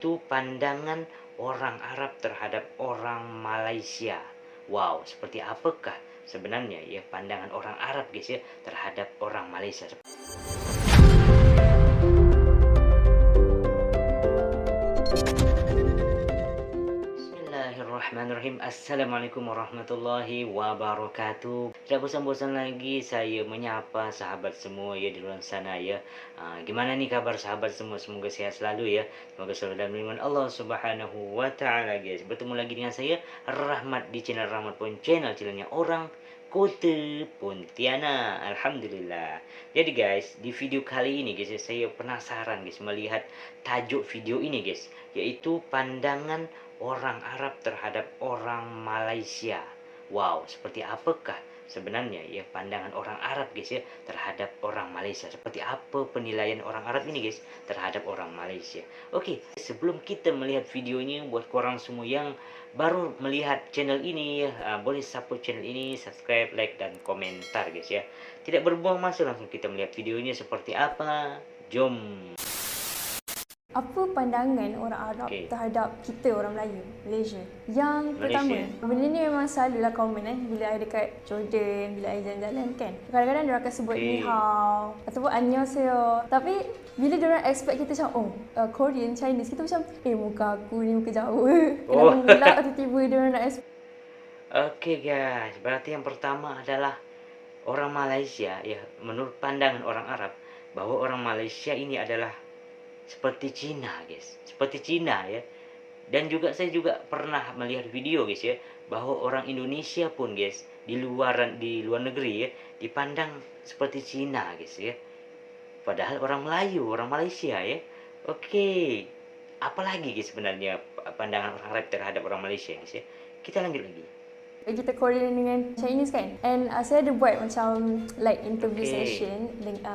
Itu pandangan orang Arab terhadap orang Malaysia. Wow, seperti apakah sebenarnya ya pandangan orang Arab guys ya terhadap orang Malaysia? Bismillahirrahmanirrahim. Assalamualaikum warahmatullahi wabarakatuh. Tidak bosan-bosan lagi saya menyapa sahabat semua ya di luar sana ya. Gimana nih kabar sahabat semua? Semoga sehat selalu ya. Semoga selalu dalam lindungan Allah Subhanahu wa taala guys. Bertemu lagi dengan saya Rahmat di channel Rahmat Pon, channelnya orang Kota Pontianak. Alhamdulillah. Jadi guys, di video kali ini guys saya penasaran guys melihat tajuk video ini guys, yaitu pandangan orang Arab terhadap orang Malaysia. Wow, seperti apakah sebenarnya ya pandangan orang Arab guys ya terhadap orang Malaysia? Seperti apa penilaian orang Arab ini guys terhadap orang Malaysia? Oke, sebelum kita melihat videonya, buat korang semua yang baru melihat channel ini boleh support channel ini, subscribe, like, dan komentar guys ya. Tidak berbuang masa, langsung kita melihat videonya seperti apa. Jom. Apa pandangan orang Arab terhadap kita orang Melayu, Malaysia? Yang pertama, benda ni memang selalulah komen bila ada dekat Jordan, bila ada jalan-jalan kan. Kadang-kadang dia akan sebut ni hao ataupun annyeonghaseyo. Tapi bila dia orang expect kita macam Korean, Chinese, kita macam muka aku ni muka Jawa. Kenapa pula tiba-tiba dia orang nak expect. Oke guys, berarti yang pertama adalah orang Malaysia ya, menurut pandangan orang Arab bahwa orang Malaysia ini adalah seperti Cina guys, seperti Cina ya. Dan juga saya juga pernah melihat video guys ya, bahwa orang Indonesia pun guys di luar negeri ya dipandang seperti Cina guys ya, padahal orang Melayu, orang Malaysia ya. Oke, apalagi guys sebenarnya pandangan orang Arab terhadap orang Malaysia guys ya. Kita lanjut lagi. Kita Korean dengan Chinese kan. And saya ada buat macam like interview session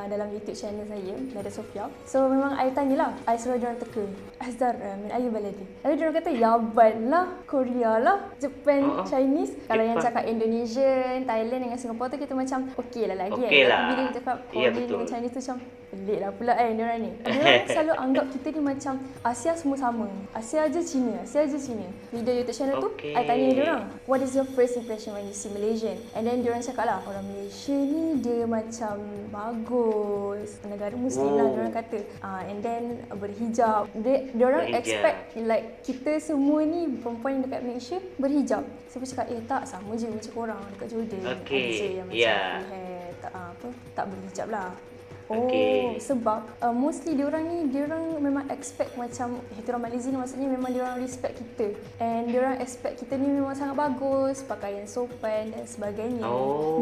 dalam YouTube channel saya, Nada Sofia. So memang I tanyalah, I suruh diorang teka, Azdar min ayu baladi. Lalu diorang kata Yaban lah, Korea lah, Japan, Chinese. Kalau yang cakap Indonesian, Thailand dengan Singapore tu kita macam okey lah lagi kan. Tapi bila kita cakap Korean dengan Chinese tu macam pelik lah pula diorang ni. Diorang selalu anggap kita ni macam Asia semua sama. Asia aja Cina, Asia aja Cina. Video YouTube channel tu, I tanya diorang, what is your first impression when you see Malaysian? And then diorang cakap lah, orang Malaysia ni dia macam bagus, negara Muslim lah diorang kata. And then berhijab. Diorang expect like kita semua ni perempuan dekat Malaysia berhijab. Saya pun cakap tak, sama je macam korang dekat Jordan. Ada je yang macam full hair, tak berhijab lah. Sebab mostly diorang memang expect macam ihtiram al-izin, maksudnya memang diorang respect kita. And diorang expect kita ni memang sangat bagus, pakaian sopan dan sebagainya.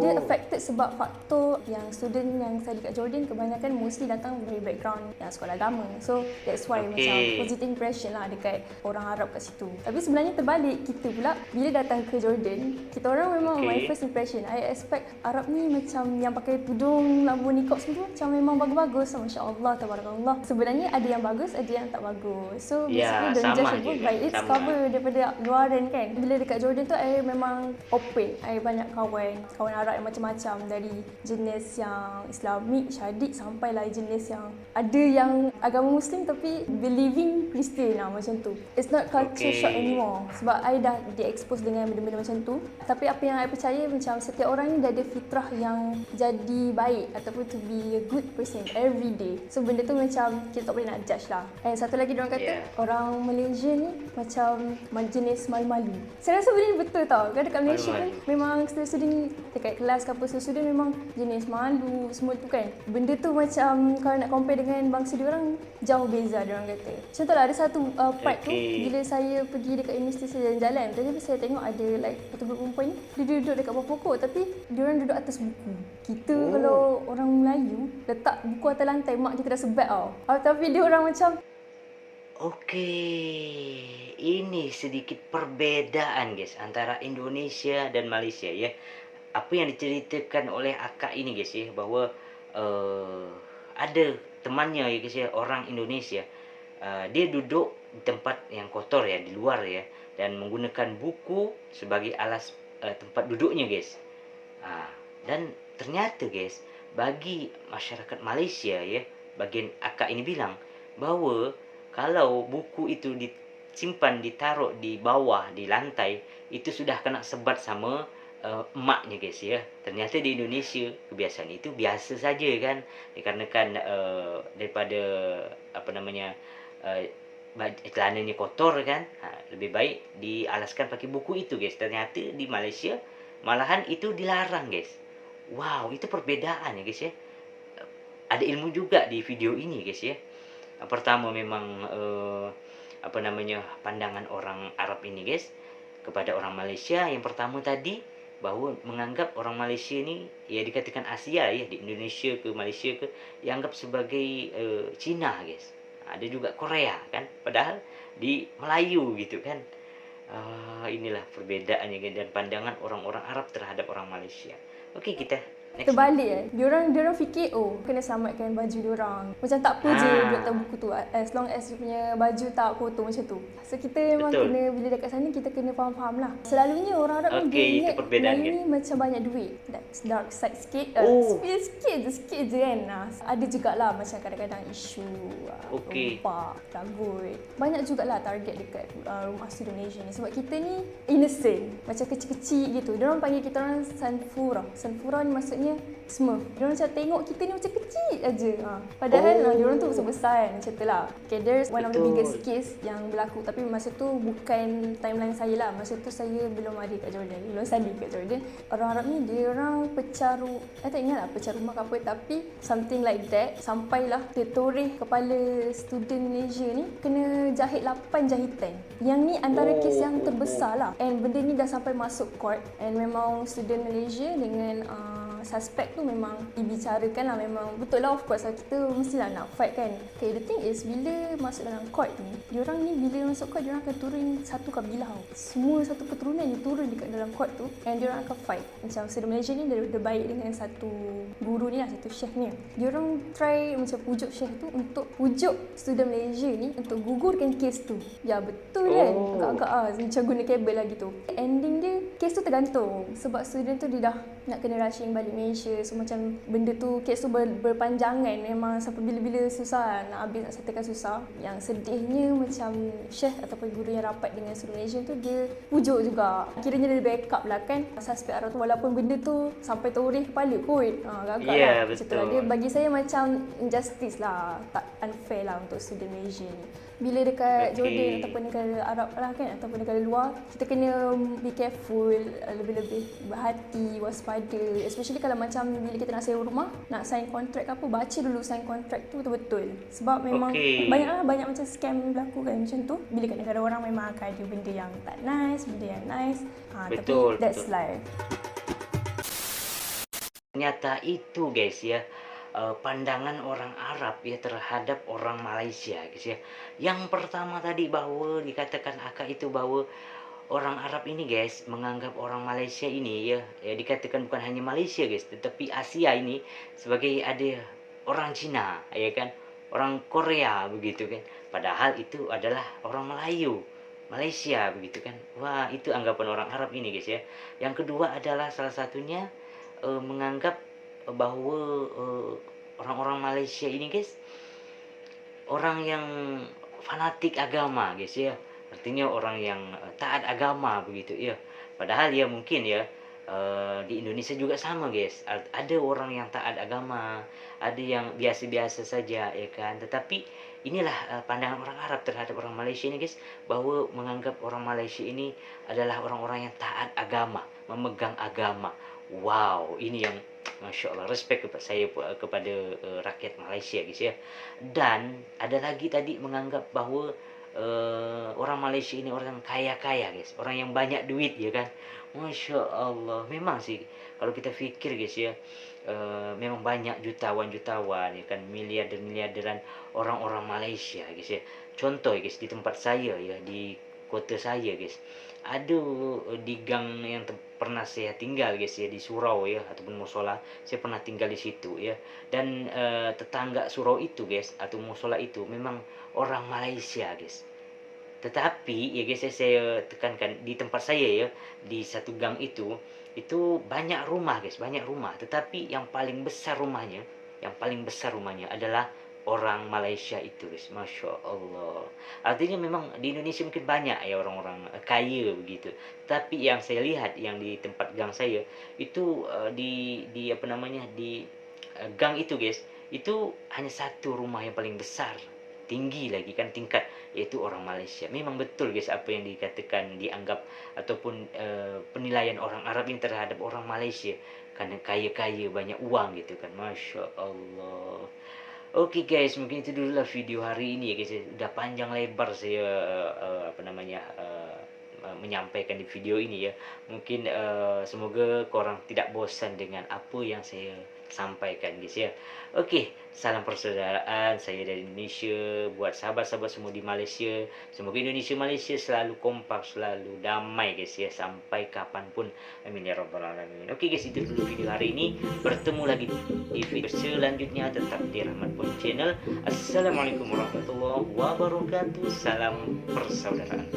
Dia affected sebab faktor yang student yang study kat Jordan kebanyakan mostly datang dari background yang sekolah agama. So that's why macam positive impression lah dekat orang Arab kat situ. Tapi sebenarnya terbalik, kita pula bila datang ke Jordan, kita orang memang my first impression, I expect Arab ni macam yang pakai tudung, lampu niqab semua macam memang bagus-bagus, masya-Allah, tabarakallah. Sebenarnya ada yang bagus, ada yang tak bagus. So basically don't judge a book by its cover daripada luaran kan. Bila dekat Jordan tu I memang open. I banyak kawan Arab yang macam-macam, dari jenis yang Islamik, Syadik, sampailah jenis yang ada yang agama Muslim tapi believing Christian lah, macam tu. It's not culture shock anymore sebab I dah di-expose dengan benda-benda macam tu. Tapi apa yang I percaya macam setiap orang ni dah ada fitrah yang jadi baik ataupun to be a good person every day. So benda tu macam kita tak boleh nak judge lah. Dan satu lagi diorang kata orang Malaysia ni macam jenis malu-malu. Saya rasa benda ni betul tau. Kan dekat Malaysia kan memang student dekat kelas ke apa, student memang jenis malu semua tu kan. Benda tu macam kalau nak compare dengan bangsa diorang jauh beza diorang kata. Contohlah ada satu part tu bila saya pergi dekat universiti jalan-jalan, tapi saya tengok ada like satu grup perempuan ni dia duduk dekat bawah pokok tapi diorang duduk atas buku. Kita kalau orang Melayu letak buku atas lantai, mak kita dah sebat tau. Tapi dia orang macam ini sedikit perbedaan guys antara Indonesia dan Malaysia ya. Apa yang diceritakan oleh akak ini guys ya, bahwa ada temannya ya guys ya, orang Indonesia, dia duduk di tempat yang kotor ya, di luar ya, dan menggunakan buku sebagai alas tempat duduknya guys. Dan ternyata guys, bagi masyarakat Malaysia ya, bagian akak ini bilang bahawa Kalau buku itu disimpan, ditaruh di bawah, di lantai, itu sudah kena sebat sama emaknya guys ya. Ternyata di Indonesia kebiasaan itu biasa saja kan, dikarenakan daripada apa namanya, celananya kotor kan, lebih baik dialaskan pakai buku itu guys. Ternyata di Malaysia malahan itu dilarang guys. Wow, itu perbedaan ya guys ya. Ada ilmu juga di video ini guys ya. Pertama memang apa namanya, pandangan orang Arab ini guys kepada orang Malaysia. Yang pertama tadi, bahwa menganggap orang Malaysia ni, ya dikatakan Asia ya, di Indonesia ke Malaysia ke, dianggap sebagai Cina guys. Ada juga Korea kan, padahal di Melayu gitu kan. Inilah perbedaannya dan pandangan orang-orang Arab terhadap orang Malaysia. Okey, kita next. Terbalik diorang fikir kena selamatkan baju diorang. Macam tak apa je duduk atas buku tu, as long as dia punya baju tak kotor macam tu. So kita memang Betul. kena, bila dekat sana kita kena faham-faham lah. Selalunya orang Arab ni dia ingat Melayu ni macam banyak duit, dark side sikit, sikit je kan. Ada jugalah macam kadang-kadang isu rompak, ragut. Banyak jugalah target dekat rumah student Malaysia ni. Sebab kita ni innocent, macam kecil-kecil gitu. Diorang panggil kita orang Sanfura ni maksudnya Smurf. Diorang macam tengok kita ni macam kecil aja. Padahal diorang tu besar-besar kan, macam tu lah. Okay, there's one of the biggest case yang berlaku. Tapi masa tu bukan timeline saya lah. Masa tu saya belum ada kat Jordan, belum study kat Jordan. Orang Arab ni diorang pecah saya tak ingat lah pecah rumah ke apa, tapi something like that. Sampailah dia toreh kepala student Malaysia ni kena jahit 8 jahitan. Yang ni antara kes yang terbesar lah. And benda ni dah sampai masuk court. And memang student Malaysia dengan suspek tu memang dibicarakan lah. Memang betul lah, of course lah, kita mestilah nak fight kan. Okay, the thing is bila masuk dalam court ni, diorang ni bila masuk court diorang akan turun satu kabilah. Semua satu keturunan dia turun dekat dalam court tu, and diorang akan fight. Macam student Malaysia ni dia baik dengan satu guru ni lah, satu chef ni. Diorang try macam pujuk chef tu untuk pujuk student Malaysia ni untuk gugurkan kes tu. Ya betul kan, agak-agak macam guna kabel lah gitu. Ending dia, kes tu tergantung sebab student tu dia dah nak kena rushing balik Malaysia. So macam benda tu, kes tu berpanjangan. Memang sampai bila-bila susah nak habis, nak settlekan susah. Yang sedihnya macam chef ataupun guru yang rapat dengan student Malaysia tu, dia pujuk juga. Kiranya dia backup lah kan suspek Arab tu, walaupun benda tu sampai toreh kepala kot. Agak-agak lah macam tu lah. Dia bagi saya macam injustice lah, tak unfair lah untuk student Malaysia ni. Bila dekat Jordan ataupun negara Arab lah kan, ataupun negara luar, kita kena be careful, lebih-lebih berhati, waspada. Especially kalau macam bila kita nak sewa rumah, nak sign kontrak apa, baca dulu sign kontrak tu betul-betul. Sebab memang banyak macam scam berlaku kan macam tu. Bila kat negara orang memang akan ada benda yang tak nice, benda yang nice. Tapi that's life. Ternyata itu guys ya, pandangan orang Arab ya terhadap orang Malaysia guys ya. Yang pertama tadi bahwa dikatakan akak itu bahwa orang Arab ini guys menganggap orang Malaysia ini ya dikatakan bukan hanya Malaysia guys, tetapi Asia ini sebagai ada orang Cina ya kan, orang Korea begitu kan. Padahal itu adalah orang Melayu, Malaysia begitu kan. Wah, itu anggapan orang Arab ini guys ya. Yang kedua adalah salah satunya menganggap bahwa orang-orang Malaysia ini guys orang yang fanatik agama guys ya. Artinya orang yang taat agama begitu ya. Padahal ya mungkin ya di Indonesia juga sama guys. Ada orang yang taat agama, ada yang biasa-biasa saja ya kan. Tetapi inilah pandangan orang Arab terhadap orang Malaysia ini guys, bahwa menganggap orang Malaysia ini adalah orang-orang yang taat agama, memegang agama. Wow, ini yang Masya Allah, respect saya kepada rakyat Malaysia guys ya. Dan ada lagi tadi menganggap bahawa orang Malaysia ini orang kaya-kaya guys, orang yang banyak duit ya kan. Masya Allah, memang sih kalau kita fikir guys ya, memang banyak jutawan-jutawan ya kan, miliarder-miliarderan orang-orang Malaysia guys ya. Contoh guys, di tempat saya ya, di kota saya guys, ada di gang yang pernah saya tinggal guys ya, di surau ya ataupun musola, saya pernah tinggal di situ ya. Dan tetangga surau itu guys atau musola itu memang orang Malaysia guys. Tetapi ya guys, saya tekankan di tempat saya ya, di satu gang itu banyak rumah guys, banyak rumah. Tetapi yang paling besar rumahnya adalah orang Malaysia itu guys, Masya Allah. Artinya memang di Indonesia mungkin banyak ya orang-orang kaya begitu. Tapi yang saya lihat yang di tempat gang saya itu di apa namanya di gang itu guys, itu hanya satu rumah yang paling besar, tinggi lagi kan tingkat, yaitu orang Malaysia. Memang betul guys apa yang dikatakan, dianggap ataupun penilaian orang Arab ini terhadap orang Malaysia, karena kaya-kaya banyak uang gitu kan, Masya Allah. Oke guys, mungkin itu dulu lah video hari ini ya guys. Udah panjang lebar saya apa namanya menyampaikan di video ini ya. Mungkin semoga korang tidak bosan dengan apa yang saya sampaikan guys ya. Oke, salam persaudaraan saya dari Indonesia buat sahabat-sahabat semua di Malaysia. Semoga Indonesia Malaysia selalu kompak, selalu damai guys ya, sampai kapanpun. Amin ya rabbal alamin. Oke guys, itu dulu video hari ini. Bertemu lagi di video selanjutnya, tetap di Rahmat Point Channel. Assalamualaikum warahmatullahi wabarakatuh. Salam persaudaraan.